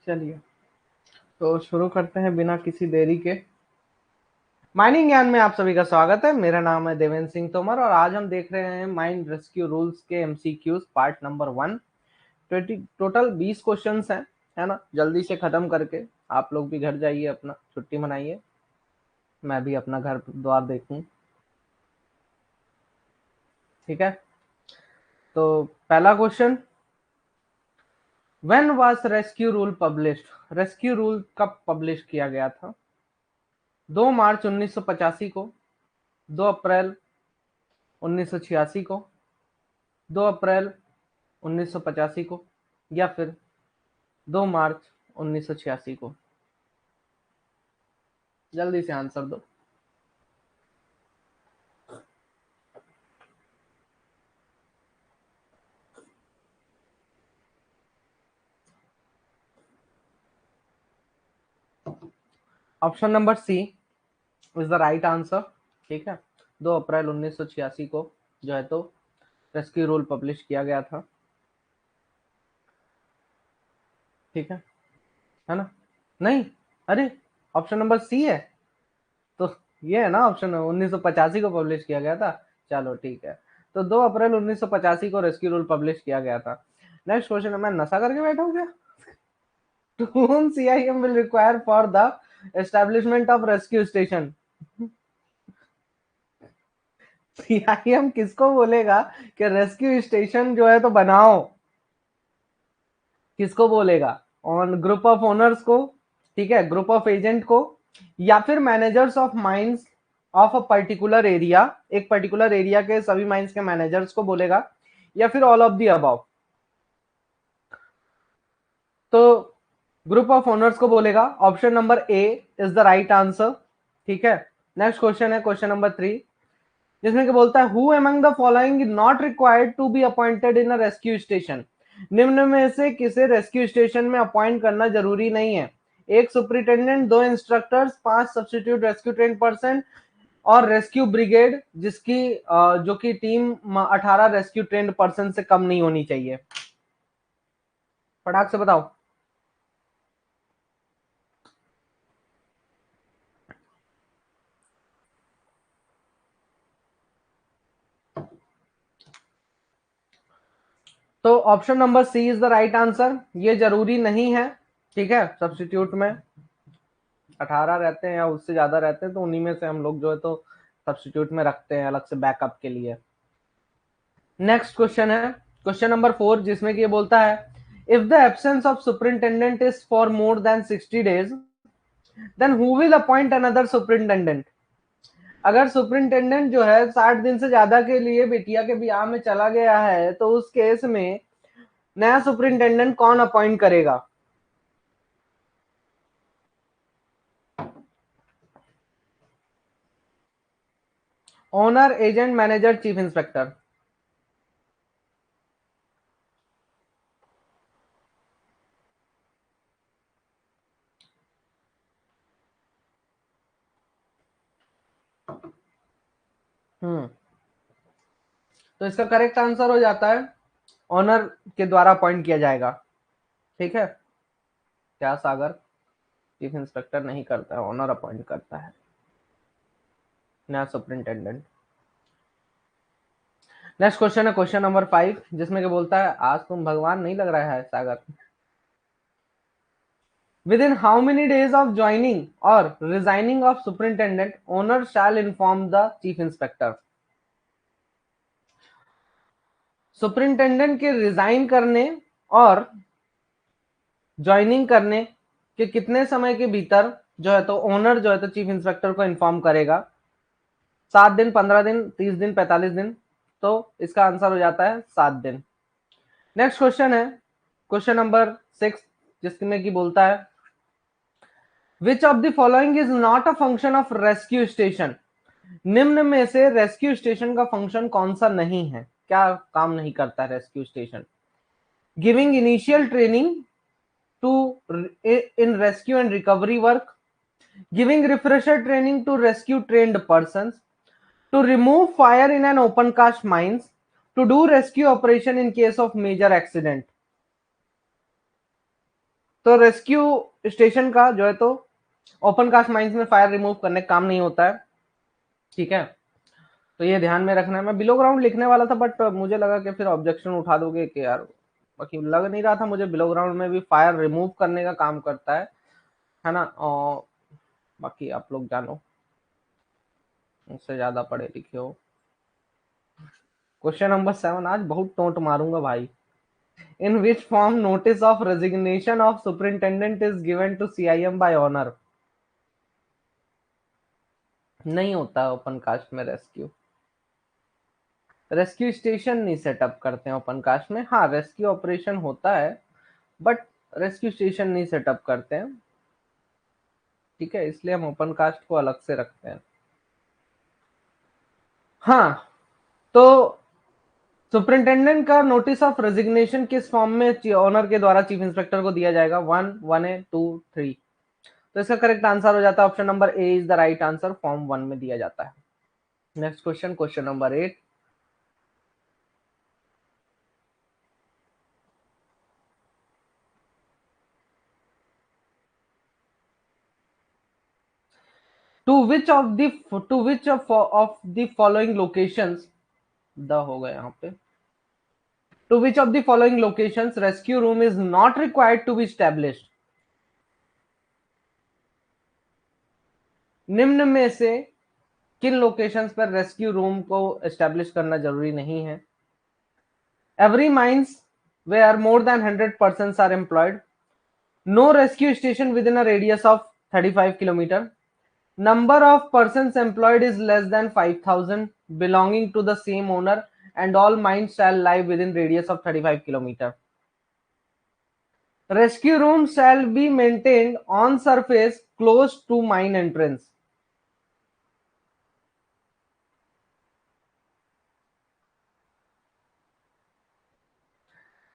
चलिए तो शुरू करते हैं बिना किसी देरी के। माइनिंग ज्ञान में आप सभी का स्वागत है। मेरा नाम है देवेंद्र सिंह तोमर और आज हम देख रहे हैं माइन रेस्क्यू रूल्स के MCQs part number 1। Total 20 questions हैं, है ना। जल्दी से खत्म करके आप लोग भी घर जाइए, अपना छुट्टी मनाइए, मैं भी अपना घर द्वार देखूं। ठीक है, तो पहला question, when was rescue rule published. Rescue rule कब पब्लिश किया गया था? 2 मार्च 1985 को, 2 अप्रैल 1986 को, 2 अप्रैल 1985 को, या फिर 2 मार्च 1986 को। जल्दी से आंसर दो। Option number C is the right answer. ठीक है, 2 अप्रैल 1986 को जो है तो रेस्क्यू रूल पब्लिश किया गया था। ठीक है ना? नहीं, अरे ऑप्शन नंबर सी है तो ये है ना, ऑप्शन 1985 को पब्लिश किया गया था। चलो ठीक है, तो 2 अप्रैल 1985 को रेस्क्यू रूल पब्लिश किया गया था। नेक्स्ट क्वेश्चन है, मैं नशा करके बैठा हूँ क्या? To whom CIM will require for the establishment of rescue station? CIM किसको बोलेगा कि रेस्क्यू स्टेशन जो है तो बनाओ? किसको बोलेगा? ऑन ग्रुप ऑफ ओनर्स को, ठीक है, ग्रुप ऑफ एजेंट को, या फिर managers of mines of a particular area, एक पर्टिकुलर एरिया के सभी माइंस के मैनेजर्स को बोलेगा, या फिर ऑल ऑफ द अबव? तो ग्रुप ऑफ ओनर्स को बोलेगा। Option number A is the right answer. ठीक है, नेक्स्ट क्वेश्चन है क्वेश्चन नंबर 3, जिसमें कि बोलता है who among the following not required to be appointed in a rescue station. निम्न में से किसे रेस्क्यू स्टेशन में अपॉइंट करना जरूरी नहीं है? 1 superintendent, 2 instructors, 5 substitute rescue train person, और रेस्क्यू ब्रिगेड जिसकी जो कि टीम 18 रेस्क्यू ट्रेन पर्सन से कम नहीं होनी चाहिए। फटाक से बताओ। तो option number C is the right answer. ये जरूरी नहीं है। ठीक है, सब्स्टिट्यूट में 18 रहते हैं या उससे ज्यादा रहते हैं, तो उन्हीं में से हम लोग जो है तो सब्स्टिट्यूट में रखते हैं अलग से बैकअप के लिए। नेक्स्ट क्वेश्चन है क्वेश्चन नंबर 4, जिसमें कि ये बोलता है if the absence of superintendent is for more than 60 days then who will appoint another superintendent. अगर सुपरिंटेंडेंट जो है 60 दिन से ज्यादा के लिए बिटिया के ब्याह में चला गया है, तो उस केस में नया सुपरिंटेंडेंट कौन अपॉइंट करेगा? Owner, agent, manager, chief inspector. तो इसका करेक्ट आंसर हो जाता है ऑनर के द्वारा अपॉइंट किया जाएगा। ठीक है, क्या सागर? चीफ इंस्पेक्टर नहीं करता है, ऑनर अपॉइंट करता है नया सुपरिंटेंडेंट। नेक्स्ट क्वेश्चन है क्वेश्चन नंबर 5, जिसमें कि बोलता है आज तुम भगवान नहीं लग रहा है सागर। Within how many days of joining or resigning of superintendent, owner shall inform the chief inspector? Superintendent के रिजाइन करने और ज्वाइनिंग करने के कितने समय के भीतर जो है तो ओनर जो है तो चीफ इंस्पेक्टर को इन्फॉर्म करेगा? 7 दिन, 15 दिन, 30 दिन, 45 दिन। तो इसका आंसर हो जाता है 7 दिन। नेक्स्ट क्वेश्चन है क्वेश्चन नंबर 6, जिसमें कि बोलता है which of the following is not a function of rescue station. निम्न में से रेस्क्यू स्टेशन का फंक्शन कौन सा नहीं है? क्या काम नहीं करता rescue station? Giving initial training to in rescue and recovery work, giving refresher training to rescue trained person, to remove fire in an open cast mines, to do rescue operation in case of major accident. तो rescue station का जो है तो open cast mines में fire remove करने का काम नहीं होता है, ठीक है। तो ये ध्यान में रखना है। मैं बिलो ग्राउंड लिखने वाला था बट मुझे लगा कि फिर ऑब्जेक्शन उठा दोगे कि यार, बाकी लग नहीं रहा था मुझे बिलो ग्राउंड में भी फायर रिमूव करने का काम करता है ना। और बाकी आप लोग जानो, मुझसे ज्यादा पढ़े लिखे हो। क्वेश्चन नंबर 7, आज बहुत टोंट मारूंगा भाई। In which form notice of resignation of superintendent is given to CIM by owner. नहीं होता ओपन कास्ट में रेस्क्यू। रेस्क्यू स्टेशन नहीं सेटअप करते हैं ओपन कास्ट में। हाँ, रेस्क्यू ऑपरेशन होता है बट रेस्क्यू स्टेशन नहीं सेटअप करते हैं, ठीक है। इसलिए हम ओपन कास्ट को अलग से रखते हैं। हाँ, तो सुपरिंटेंडेंट का नोटिस ऑफ रेजिग्नेशन किस फॉर्म में ऑनर के द्वारा चीफ इंस्पेक्टर को दिया जाएगा? 1, 1A, 2, 3। तो इसका करेक्ट आंसर हो जाता है option number A is the right answer, form 1 में दिया जाता है। Next question, question number 8। To which of the following locations the होगा यहाँ पे। To which of the following locations rescue room is not required to be established। निम्न में से किन लोकेशंस पर रेस्क्यू रूम को एस्टेब्लिश करना जरूरी नहीं है? Every mines where more than 100 persons are employed, no rescue station within a radius of 35 kilometer, number of persons employed is less than 5000 belonging to the same owner, and all mines shall lie within radius of 35 kilometer. Rescue room shall be maintained on surface close to mine entrance.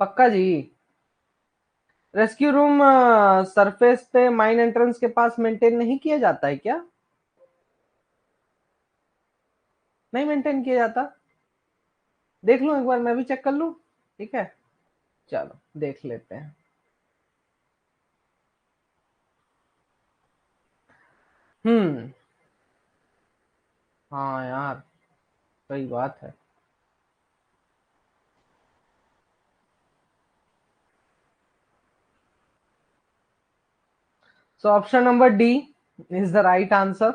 पक्का जी? Rescue room surface पे mine entrance के पास maintain नहीं किया जाता है क्या? नहीं maintain किया जाता? देख लूं एक बार, मैं भी चेक कर लूं, ठीक है। चलो देख लेते हैं। हम्म। हाँ यार, सही बात है। So option number D is the right answer,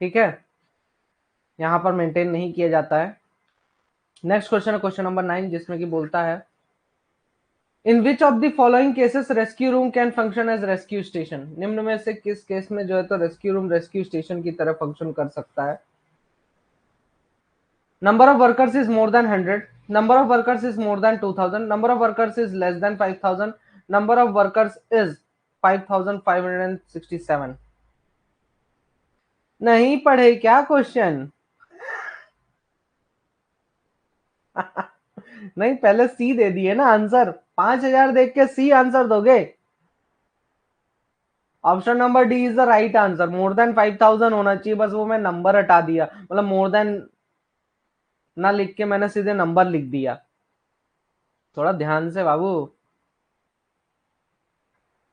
ठीक है। यहां पर मेंटेन नहीं किया जाता है। नेक्स्ट क्वेश्चन है क्वेश्चन नंबर 9, जिसमें कि बोलता है in which of the following cases rescue room can function as rescue station. निम्न में से किस केस में जो है तो रेस्क्यू रूम रेस्क्यू स्टेशन की तरह फंक्शन कर सकता है? Number of workers is more than 100. Number of workers is more than 2000. Number of workers is less than 5000. Number of workers is 5567. नहीं पढ़े क्या क्वेश्चन? नहीं, पहले सी दे दिए ना आंसर। 5000 देख के सी आंसर दोगे? Option number D is the right answer. More than 5000 होना चाहिए, बस वो मैं नंबर हटा दिया, मतलब मोर देन ना लिख के मैंने सीधे नंबर लिख दिया। थोड़ा ध्यान से बाबू।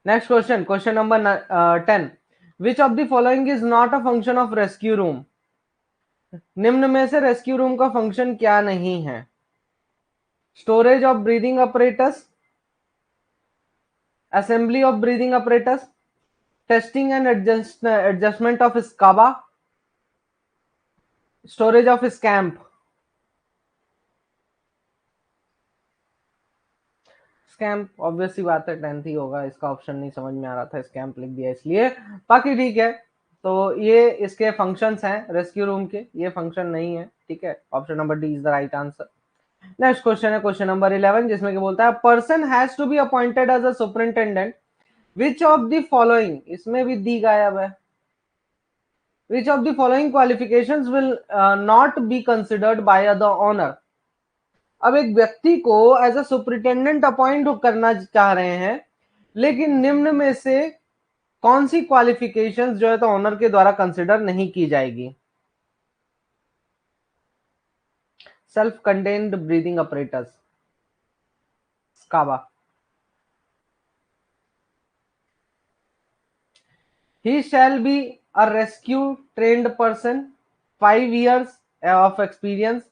Next question, question number 10। Which of the following is not a function of rescue room. निम्न में से रेस्क्यू रूम का फंक्शन क्या नहीं है? Storage of breathing apparatus, assembly of breathing apparatus, testing and adjustment of scuba, storage of scamp. Scamp obvious सी बात है, 10th ही होगा। इसका ऑप्शन नहीं समझ में आ रहा था, स्कैम्प लिख दिया इसलिए। बाकी ठीक है, तो ये इसके फंक्शंस हैं रेस्क्यू रूम के, ये फंक्शन नहीं है, ठीक है। Option number D is the right answer. Next question है क्वेश्चन नंबर 11, जिसमें कि बोलता है person has to be appointed as a superintendent which of the following. इसमें भी दी गायब है। Which of the following qualifications will not be considered by the owner. अब एक व्यक्ति को एज अ सुपरिटेंडेंट अपॉइंट करना चाह रहे हैं, लेकिन निम्न में से कौन सी क्वालिफिकेशंस जो है तो ऑनर के द्वारा कंसिडर नहीं की जाएगी? Self contained breathing apparatus, scuba. He shall be a rescue trained person, 5 years of experience,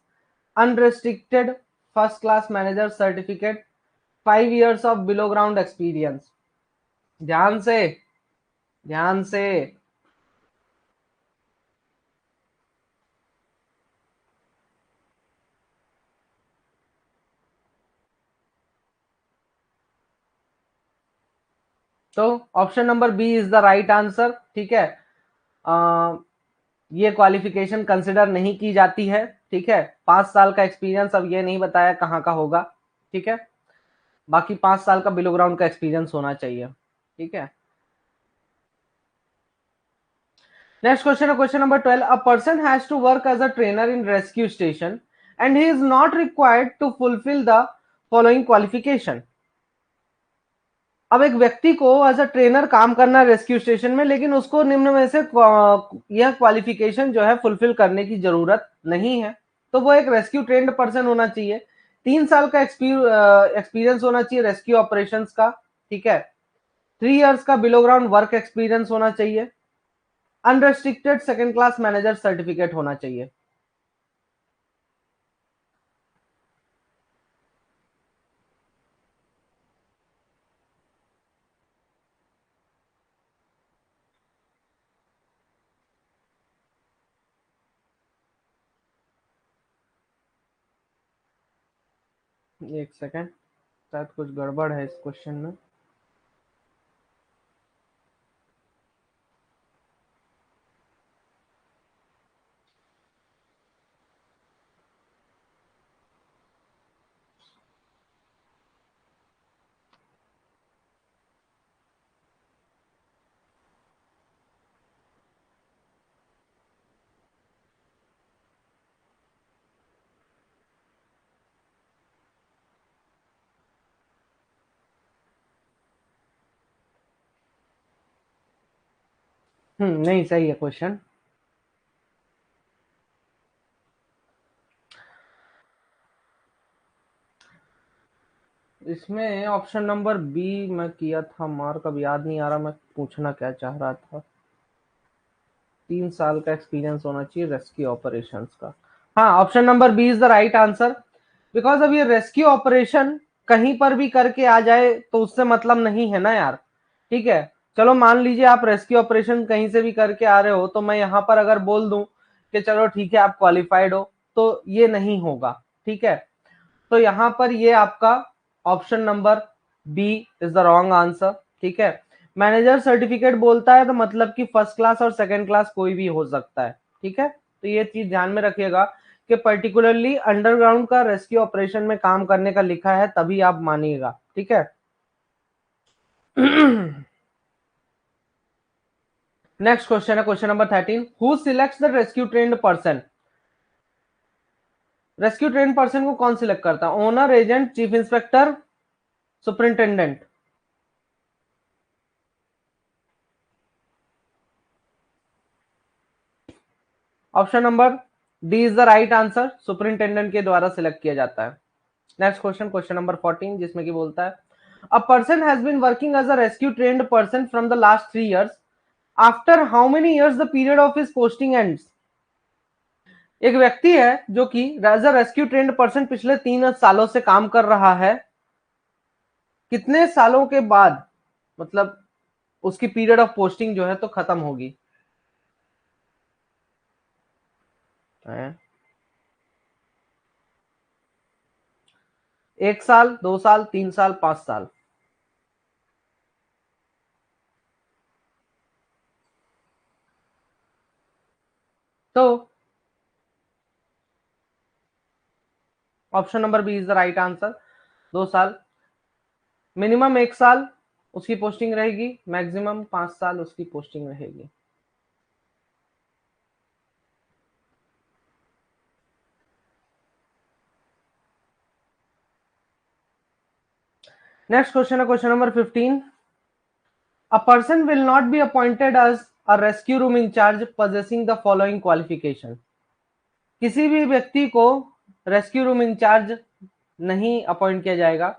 unrestricted first class manager certificate, 5 years of below ground experience. ध्यान से, ध्यान से। तो option number B is the right answer. ठीक है, ये qualification consider नहीं की जाती है। ठीक है, 5 साल का एक्सपीरियंस, अब ये नहीं बताया कहाँ का होगा। ठीक है, बाकी 5 साल का बिलो ग्राउंड का एक्सपीरियंस होना चाहिए। ठीक है, नेक्स्ट क्वेश्चन है question number 12। A person has to work as a trainer in rescue station and he is not required to fulfil the following qualification. अब एक व्यक्ति को एज अ ट्रेनर काम करना है रेस्क्यू स्टेशन में, लेकिन उसको निम्न में से यह क्वालिफिकेशन जो है फुलफिल करने की जरूरत नहीं है। तो वो एक रेस्क्यू ट्रेन्ड पर्सन होना चाहिए, 3 साल का एक्सपीरियंस होना चाहिए रेस्क्यू ऑपरेशंस का। ठीक है, 3 इयर्स का बिलो ग्राउंड वर्क एक्सपीरियंस होना चाहिए, unrestricted second class manager certificate होना चाहिए। एक सेकेंड, शायद कुछ गड़बड़ है इस क्वेश्चन में। नहीं सही है क्वेश्चन। इसमें ऑप्शन नंबर बी मैं किया था मार्क, अब याद नहीं आ रहा मैं पूछना क्या चाह रहा था। 3 साल का एक्सपीरियंस होना चाहिए रेस्क्यू ऑपरेशंस का। हाँ, option number B is the right answer. Because अब ये रेस्क्यू ऑपरेशन कहीं पर भी करके आ जाए तो उससे मतलब नहीं है ना यार। ठीक है, चलो मान लीजिए आप रेस्क्यू ऑपरेशन कहीं से भी करके आ रहे हो, तो मैं यहाँ पर अगर बोल दूं कि चलो ठीक है आप क्वालिफाइड हो, तो ये नहीं होगा। ठीक है, तो यहां पर ये आपका option number B is the wrong answer. ठीक है, मैनेजर सर्टिफिकेट बोलता है तो मतलब कि फर्स्ट क्लास और सेकंड क्लास कोई भी हो सकता है। ठीक है, तो ये चीज ध्यान में रखिएगा कि पर्टिकुलरली अंडरग्राउंड का रेस्क्यू ऑपरेशन में काम करने का लिखा है तभी आप मानिएगा। ठीक है, नेक्स्ट क्वेश्चन है question number 13। Who selects the rescue trained person. Rescue train person को कौन सिलेक्ट करता है? Owner, agent, chief inspector, superintendent. Option number D is the right answer, superintendent के द्वारा सिलेक्ट किया जाता है। नेक्स्ट क्वेश्चन क्वेश्चन नंबर 14, जिसमें कि बोलता है a person has been working as a rescue trained person from the last 3 years, after how many years the period of his posting ends. एक व्यक्ति है जो कि as a rescue trained person पिछले 3 सालों से काम कर रहा है, कितने सालों के बाद मतलब उसकी पीरियड ऑफ पोस्टिंग जो है तो खत्म होगी। 1 साल, 2 साल, 3 साल, 5 साल। तो option number B is the right answer, 2 साल। मिनिमम 1 साल उसकी पोस्टिंग रहेगी, मैक्सिमम 5 साल उसकी पोस्टिंग रहेगी। नेक्स्ट क्वेश्चन है question number 15। A person will not be appointed as a rescue room incharge possessing the following qualification. किसी भी व्यक्ति को रेस्क्यू रूम इंचार्ज नहीं अपॉइंट किया जाएगा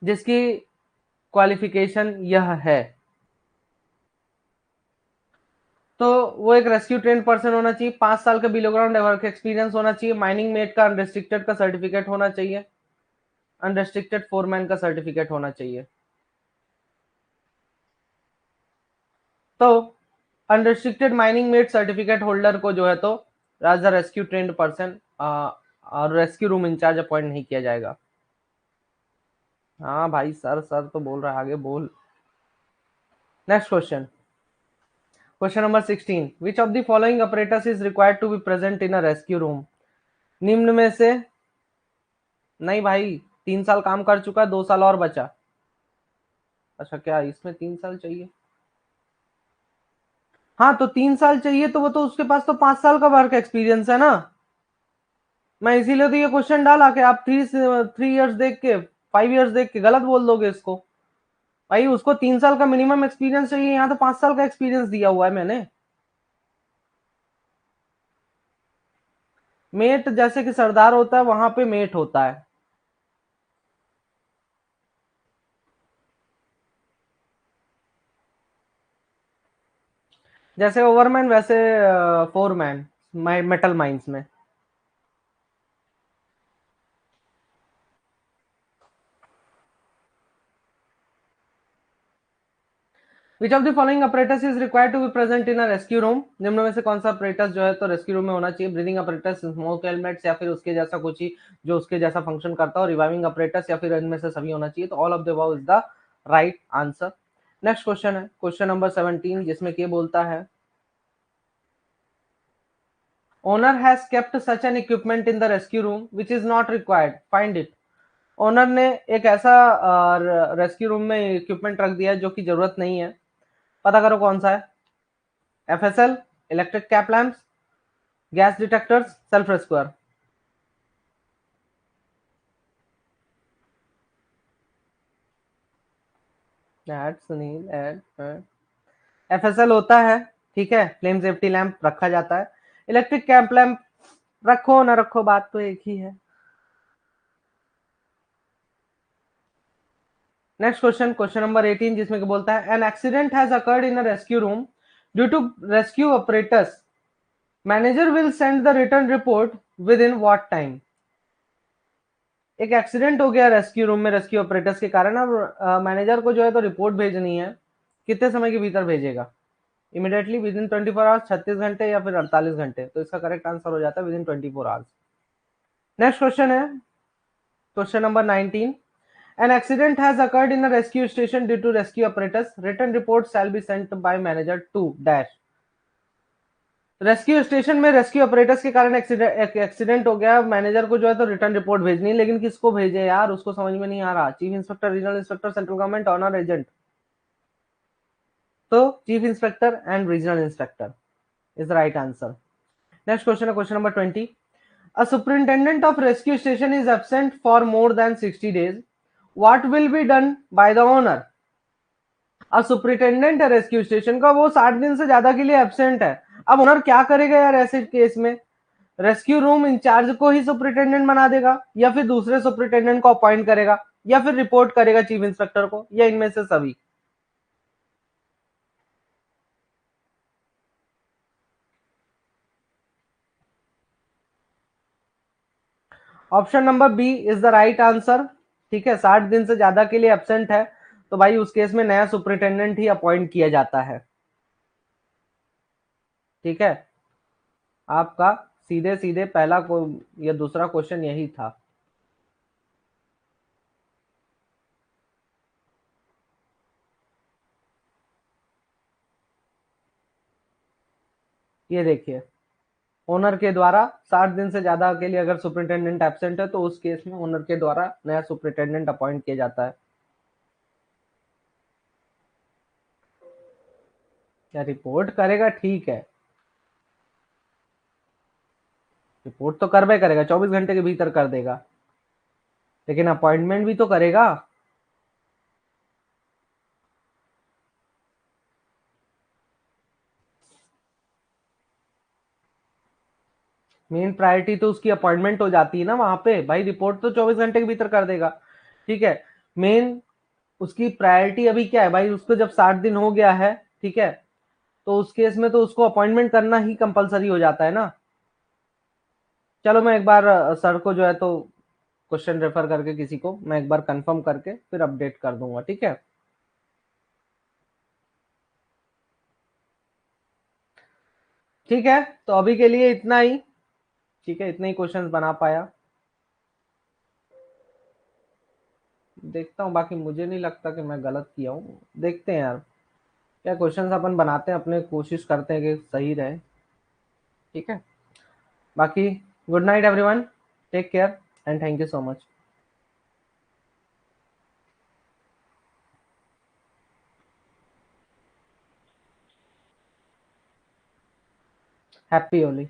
जिसकी क्वालिफिकेशन यह है। तो वो एक रेस्क्यू ट्रेन पर्सन होना चाहिए, 5 साल का बिलो ग्राउंड वर्क एक्सपीरियंस होना चाहिए, माइनिंग मेट का अनरेस्ट्रिक्टेड का सर्टिफिकेट होना चाहिए, अनरेस्ट्रिक्टेड फोरमैन का सर्टिफिकेट होना चाहिए। तो unrestricted mining mate certificate holder को जो है तो as a rescue trained person और रेस्क्यू रूम इंचार्ज अपॉइंट नहीं किया जाएगा। हाँ भाई, सर सर तो बोल रहा है, आगे बोल। Next question, question number 16, which of the following operators is required to be present in a rescue room? निम्न में से नहीं भाई, 3 साल काम कर चुका, 2 साल और बचा। अच्छा, क्या इसमें 3 साल चाहिए? हाँ, तो 3 साल चाहिए तो वो तो उसके पास तो 5 साल का वर्क एक्सपीरियंस है ना। मैं इसीलिए तो ये क्वेश्चन डाला कि आप 3 इयर्स देख के, 5 इयर्स देख के गलत बोल दोगे इसको। भाई उसको 3 साल का मिनिमम एक्सपीरियंस चाहिए, यहाँ तो 5 साल का एक्सपीरियंस दिया हुआ है मैंने। मेट जैसे कि सरदार होता है, वहां पे मेट होता है। जैसे ओवरमैन वैसे फोरमैन मेटल माइंस में। Which of the following operators is required to be present in a rescue room? निम्न में से कौन सा ऑपरेटर्स जो है तो रेस्क्यू रूम में होना चाहिए? ब्रीदिंग ऑपरेटर्स, स्मोक हेलमेट्स, या फिर उसके जैसा कुछ ही जो उसके जैसा फंक्शन करता हो, रिवाइविंग ऑपरेटर्स, या फिर इनमें से सभी होना चाहिए। तो all of the above is the right answer. Next question है क्वेश्चन नंबर 17, जिसमें ये बोलता है owner has kept such an equipment in the rescue room which is not required, find it. Owner ने एक ऐसा रेस्क्यू रूम में equipment रख दिया है जो कि जरूरत नहीं है, पता करो कौन सा है। FSL, electric cap lamps, gas detectors, self rescuer. FSL होता है, ठीक है, फ्लेम सेफ्टी लैंप रखा जाता है। इलेक्ट्रिक कैप लैंप रखो ना रखो, बात तो एक ही है। नेक्स्ट क्वेश्चन, क्वेश्चन नंबर 18, जिसमें कि बोलता है an accident has occurred in a rescue room due to rescue operators, manager will send the return report within what time? एक एक्सीडेंट हो गया रेस्क्यू रूम में रेस्क्यू ऑपरेटर्स के कारण, अब मैनेजर को जो है तो रिपोर्ट भेजनी है, कितने समय के भीतर भेजेगा? इमीडिएटली, विद इन 24 आवर्स, 36 घंटे, या फिर 48 घंटे? तो इसका करेक्ट आंसर हो जाता है with in 24 hours. Next question है question number 19, an accident has occurred in a rescue station due to rescue apparatus, written report shall be sent by manager to dash। Rescue station में rescue operators के कारण accident हो गया, manager को जो है तो रिटर्न रिपोर्ट भेजनी है, लेकिन किसको भेजे यार, उसको समझ में नहीं आ रहा। Chief inspector, regional inspector, central government, owner agent? तो chief inspector and regional inspector is the right answer. Next question है question number 20, a superintendent of rescue station is absent for more than 60 days, what will be done by the owner? अब superintendent है rescue station का, वो 60 दिन से ज्यादा के लिए एब्सेंट है। अब ओनर क्या करेगा यार ऐसे केस में? रेस्क्यू रूम इंचार्ज को ही सुपरिटेंडेंट बना देगा, या फिर दूसरे सुपरिटेंडेंट को अपॉइंट करेगा, या फिर रिपोर्ट करेगा चीफ इंस्पेक्टर को, या इनमें से सभी? Option number B is the right answer. ठीक है, 60 दिन से ज्यादा के लिए एब्सेंट है तो भाई उस केस में नया सुपरिटेंडेंट ही अपॉइंट किया जाता है। ठीक है, आपका सीधे सीधे पहला को या दूसरा क्वेश्चन यही था। ये देखिए, ओनर के द्वारा 60 दिन से ज्यादा के लिए अगर सुपरिटेंडेंट एब्सेंट है तो उस केस में ओनर के द्वारा नया सुपरिटेंडेंट अपॉइंट किया जाता है। क्या रिपोर्ट करेगा? ठीक है, रिपोर्ट तो करवे करेगा, 24 घंटे के भीतर कर देगा, लेकिन अपॉइंटमेंट भी तो करेगा। मेन प्रायोरिटी तो उसकी अपॉइंटमेंट हो जाती है ना वहां पे भाई, रिपोर्ट तो 24 घंटे के भीतर कर देगा। ठीक है, मेन उसकी प्रायोरिटी अभी क्या है भाई, उसको जब 60 दिन हो गया है, ठीक है, तो उस केस में तो उसको अपॉइंटमेंट करना ही कंपलसरी हो जाता है ना। चलो मैं एक बार सर को जो है तो क्वेश्चन रेफर करके किसी को मैं एक बार कंफर्म करके फिर अपडेट कर दूंगा, ठीक है। ठीक है, तो अभी के लिए इतना ही। ठीक है, इतने ही क्वेश्चंस बना पाया। देखता हूँ, बाकी मुझे नहीं लगता कि मैं गलत किया हूँ, देखते हैं यार। क्या क्वेश्चंस अपन बनाते हैं, अपने कोशिश करते हैं कि सही रहे। ठीक है, बाकी good night everyone, take care and thank you so much. Happy Holi.